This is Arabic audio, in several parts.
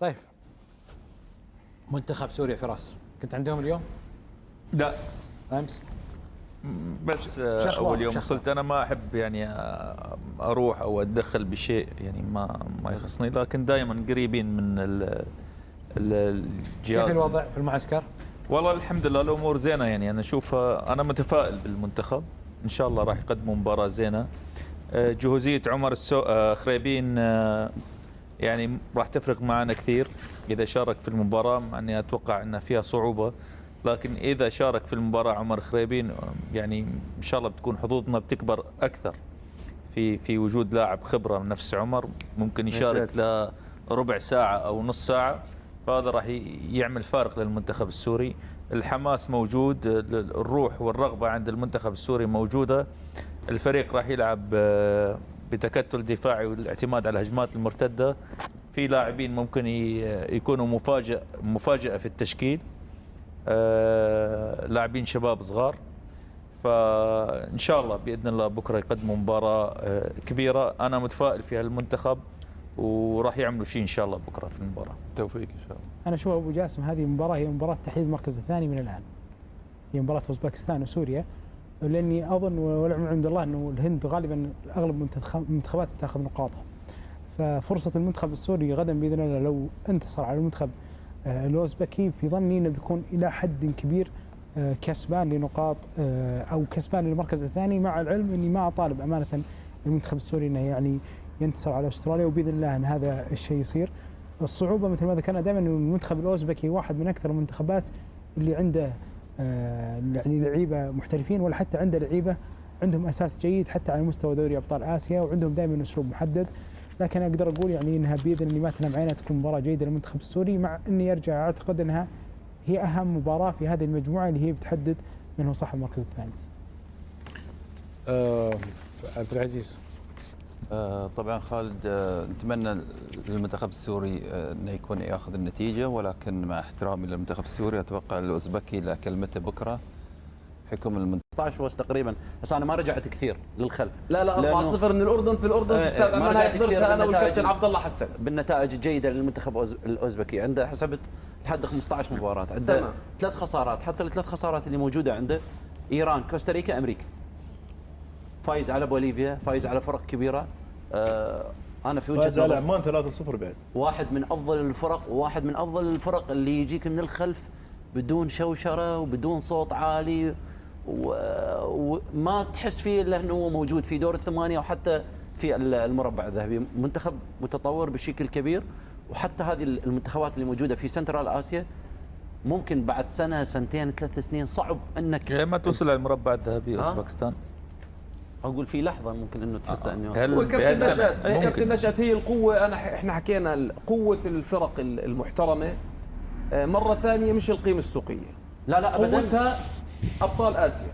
طيب منتخب سوريا فراس كنت عندهم اليوم؟ لا امس؟ بس اول يوم وصلت انا ما احب يعني اروح او اتدخل بشيء يعني ما يخصني، لكن دائما قريبين من الجهاز. كيف الوضع في المعسكر؟ والله الحمد لله الامور زينه، يعني انا اشوف انا متفائل بالمنتخب، ان شاء الله راح يقدموا مباراه زينه. جهوزيه عمر خريبين يعني راح تفرق معنا كثير اذا شارك في المباراه، مع اني اتوقع ان فيها صعوبه، لكن اذا شارك في المباراه عمر خريبين يعني ان شاء الله بتكون حظوظنا بتكبر اكثر في وجود لاعب خبره نفس عمر، ممكن يشارك لربع ساعه او نص ساعه، فهذا راح يعمل فارق للمنتخب السوري. الحماس موجود، الروح والرغبه عند المنتخب السوري موجوده. الفريق راح يلعب بتكتل دفاعي والاعتماد على الهجمات المرتده. في لاعبين ممكن يكونوا مفاجأة في التشكيل، لاعبين شباب صغار، فإن شاء الله بإذن الله بكرة يقدموا مباراة كبيرة. أنا متفائل في هالمنتخب وراح يعملوا شيء إن شاء الله بكرة في المباراة. توفيق إن شاء الله. أنا أشوف أبو جاسم هذه المباراة هي مباراة تحديد المركز الثاني من الآن، هي مباراة أوزبكستان وسوريا، لأني أظن والعلم عند الله أنه الهند غالبا أغلب المنتخبات بتاخذ نقاطها، ففرصة المنتخب السوري غدا بإذن الله لو انتصر على المنتخب الأوزبكي في ظني أنه بيكون إلى حد كبير كسبان لنقاط أو كسبان للمركز الثاني، مع العلم أني ما أطالب أمانة المنتخب السوري أنه يعني ينتصر على أستراليا، وبإذن الله أن هذا الشيء يصير. الصعوبة مثل ما ذكرنا دائما أن المنتخب الأوزبكي واحد من أكثر المنتخبات اللي عنده يعني لعيبة محترفين، ولا حتى عنده لعيبة عندهم أساس جيد حتى على مستوى دوري أبطال آسيا، وعندهم دائما أسلوب محدد. لكن أقدر أقول يعني أنها بإذن الله ما تنام عينها تكون مباراة جيدة للمنتخب السوري، مع أني أرجع أعتقد أنها هي أهم مباراة في هذه المجموعة اللي هي بتحدد من هو صاحب المركز الثاني. عبد العزيز. طبعا خالد، نتمنى للمنتخب السوري انه يكون ياخذ النتيجه، ولكن مع احترامي للمنتخب السوري اتوقع الاوزبكي له كلمته بكره حكم المنتخب 16 بس تقريبا، بس انا ما رجعت كثير للخلف. لا 4-0 من الاردن في الاردن في استاد عمان، هاي حضرتها انا والكابتن عبد الله حسن بالنتائج الجيده للمنتخب الاوزبكي. عنده حسبت لحد 15 مباراه، عنده 3 خسارات، حتى الثلاث خسارات اللي موجوده عنده ايران، كوستاريكا، امريكا. فايز على بوليفيا، فايز على فرق كبيره. انا في وجهه نظري عمان 3-0 بعد. واحد من افضل الفرق، وواحد من افضل الفرق اللي يجيك من الخلف بدون شوشره وبدون صوت عالي، وما تحس فيه الا انه هو موجود في دور الثمانيه وحتى في المربع الذهبي. منتخب متطور بشكل كبير، وحتى هذه المنتخبات اللي موجوده في سنترال اسيا ممكن بعد سنه سنتين 3 سنين صعب انك ما توصل على المربع الذهبي اوزبكستان. اقول في لحظه ممكن انه تحس انه كابتن نشأت هي القوه. احنا حكينا قوه الفرق المحترمه، مره ثانيه مش القيمه السوقيه. لا ابدا. قوتها ابطال اسيا،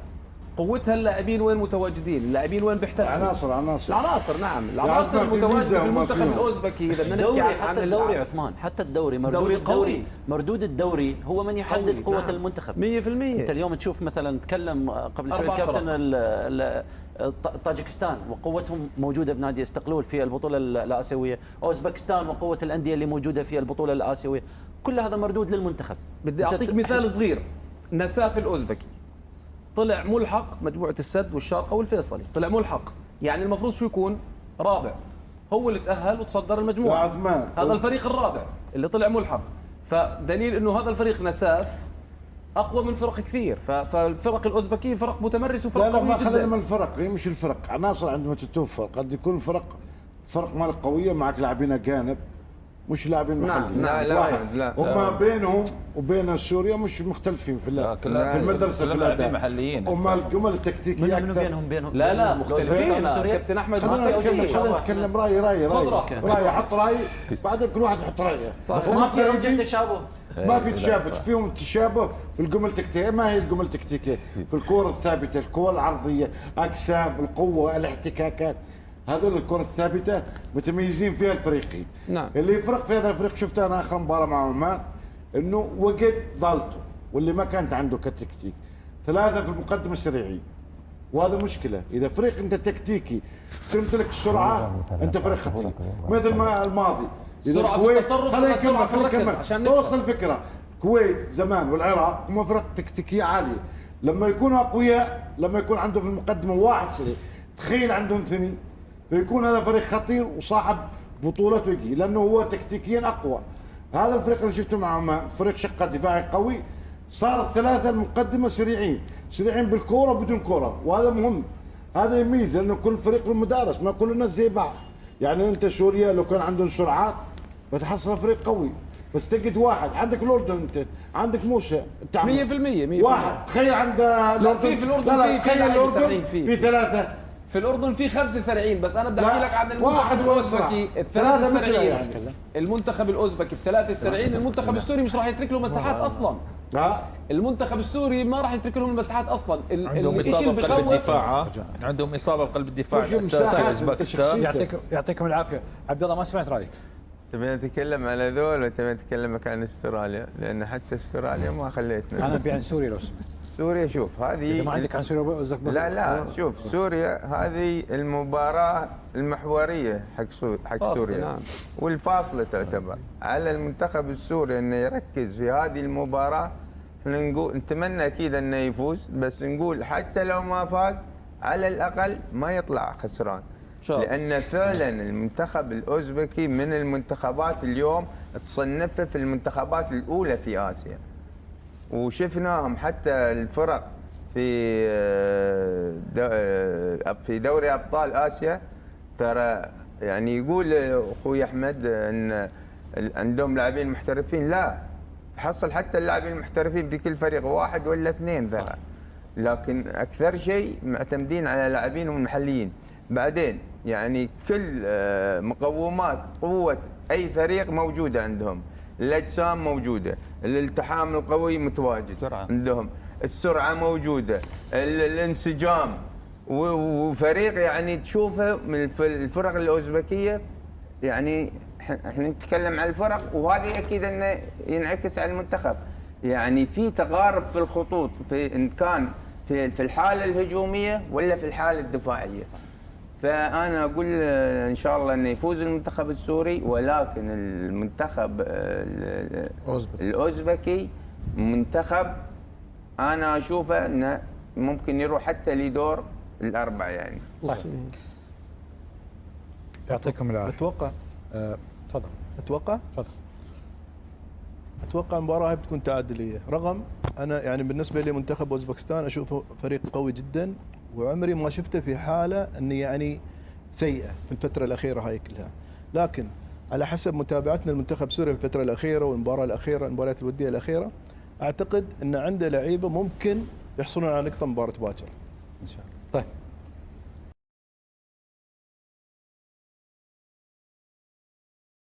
قوتها اللاعبين وين متواجدين، اللاعبين وين بيحتاجوا. العناصر نعم، العناصر المتواجده في المنتخب الاوزبكي. اذا بدنا نحكي عن حتى الدوري عثمان، حتى الدوري مردود الدوري هو من يحدد قوه نعم. المنتخب 100%. انت اليوم تشوف مثلا تكلم قبل شوي الكابتن طاجكستان وقوتهم موجوده بنادي استقلول في البطوله الاسيويه، اوزبكستان وقوه الانديه اللي موجوده في البطوله الاسيويه، كل هذا مردود للمنتخب. بدي اعطيك مثال صغير. نساف الاوزبكي طلع ملحق مجموعه السد والشارقه والفيصلي، طلع ملحق، يعني المفروض شو يكون؟ رابع. هو اللي تاهل وتصدر المجموعه. هذا الفريق الرابع اللي طلع ملحق، فدليل انه هذا الفريق نساف اقوى من فرق كثير. فالفرق الاوزبكيه فرق متمرسه وفرق قويه جدا. لا ما خلينا من الفرق، هي مش الفرق، عناصر عندما تتوفر قد يكون فرق مال قويه معك لاعبين اجانب مش لاعبين محليين. لا وما بينهم وبين سوريا مش مختلفين في المدرسه في الاداء محليين. وما الجمل التكتيكيه اكثر بينهم لا مختلفين. كابتن احمد خلينا نتكلم راي حط راي بعدين كل واحد يحط رايه. وما في تشابه، ما في تشابه، فيهم تشابه في الجمل التكتيكيه. ما هي الجمل التكتيكيه؟ في الكره الثابته، الكره العرضيه، اجسام، القوه، الاحتكاكات، هذول الكره الثابته متميزين فيها الفريقين. نعم. اللي يفرق في هذا الفريق شفت انا اخر مباراه مع عمان انه وجد ضالته واللي ما كانت عنده كتكتيك. 3 في المقدمه السريعين، وهذا مشكله. اذا فريق انت تكتيكي تمتلك السرعه انت فريق خطير. مثل ما الماضي سرعة في التصرف ولا سرعة في الركض عشان نفهم. توصل الفكره. الكويت زمان والعراق هم فرق تكتيكيه عاليه، لما يكونوا اقوياء، لما يكون عندهم في المقدمه واحد سريع، تخيل عندهم اثنين، فيكون هذا فريق خطير وصاحب بطولة ويجي، لانه هو تكتيكيا اقوى. هذا الفريق اللي شفته مع فريق شقه دفاعي قوي، صار الثلاثه المقدمه سريعين بالكوره بدون كوره، وهذا مهم. هذا يميز، لانه كل فريق له مدارس، ما كل الناس زي بعض. يعني انت سوريا لو كان عندهم سرعات بتحصل فريق قوي، بس تجد واحد. عندك الاردن، انت عندك موسى 100% واحد. تخيل عند لا في الاردن في لاعبين سريعين في ثلاثه. في الاردن في 5 سريعين، بس انا بدي احكي لك عن المنتخب الاوزبكي الثلاثه ثلاثة السريعين يعني. المنتخب الاوزبكي الثلاثه السريعين. المنتخب السوري مش راح يترك له مساحات اصلا. المنتخب السوري ما راح يترك لهم المساحات اصلا. عندهم الشيء اصابه اللي بقلب بخوف الدفاع، عندهم اصابه بقلب الدفاع مش الاساسي مساحات، اوزبكستان. يعطيكم العافيه. عبد الله ما سمعت رايك. تبي نتكلم على ذول ولا تبي نتكلمك عن استراليا؟ لان حتى استراليا ما خليتنا. انا ابي عن سوريا لو سمحت. سوريا شوف هذه اذا ما عندك عن سوريا لا شوف سوريا هذه المباراة المحورية حق سوريا، نعم. والفاصلة تعتبر على المنتخب السوري انه يركز في هذه المباراة. احنا نقول نتمنى اكيد انه يفوز، بس نقول حتى لو ما فاز على الاقل ما يطلع خسران. لان فعلا المنتخب الاوزبكي من المنتخبات اليوم تصنفه في المنتخبات الاولى في اسيا، وشفناهم حتى الفرق في دوري ابطال اسيا. ترى يعني يقول اخوي احمد ان عندهم لاعبين محترفين، لا حصل حتى اللاعبين المحترفين في كل فريق واحد ولا اثنين ترى، لكن اكثر شيء معتمدين على لاعبينهم المحليين. بعدين يعني كل مقومات قوه اي فريق موجوده عندهم، الاجسام موجوده، الالتحام القوي متواجد السرعة. عندهم، السرعه موجوده، الانسجام، وفريق يعني تشوفه من الفرق الاوزبكيه. يعني احنا نتكلم عن الفرق، وهذه اكيد انه ينعكس على المنتخب. يعني في تقارب في الخطوط، في ان كان في الحاله الهجوميه ولا في الحاله الدفاعيه. فانا اقول ان شاء الله انه يفوز المنتخب السوري، ولكن المنتخب الاوزبكي منتخب انا اشوفه انه ممكن يروح حتى لدور الاربعه يعني. طيب. يعطيكم العافيه. اتوقع تفضل. تفضل. اتوقع المباراه بتكون تعادليه، رغم انا يعني بالنسبه لي منتخب اوزبكستان اشوفه فريق قوي جدا، وعمري ما شفته في حاله اني يعني سيئه في الفتره الاخيره هاي كلها. لكن على حسب متابعتنا لمنتخب سوريا في الفتره الاخيره والمباراه الاخيره، المباريات الوديه الاخيره، اعتقد ان عنده لعيبه ممكن يحصلون على نقطه مباراه باكر. ان شاء الله.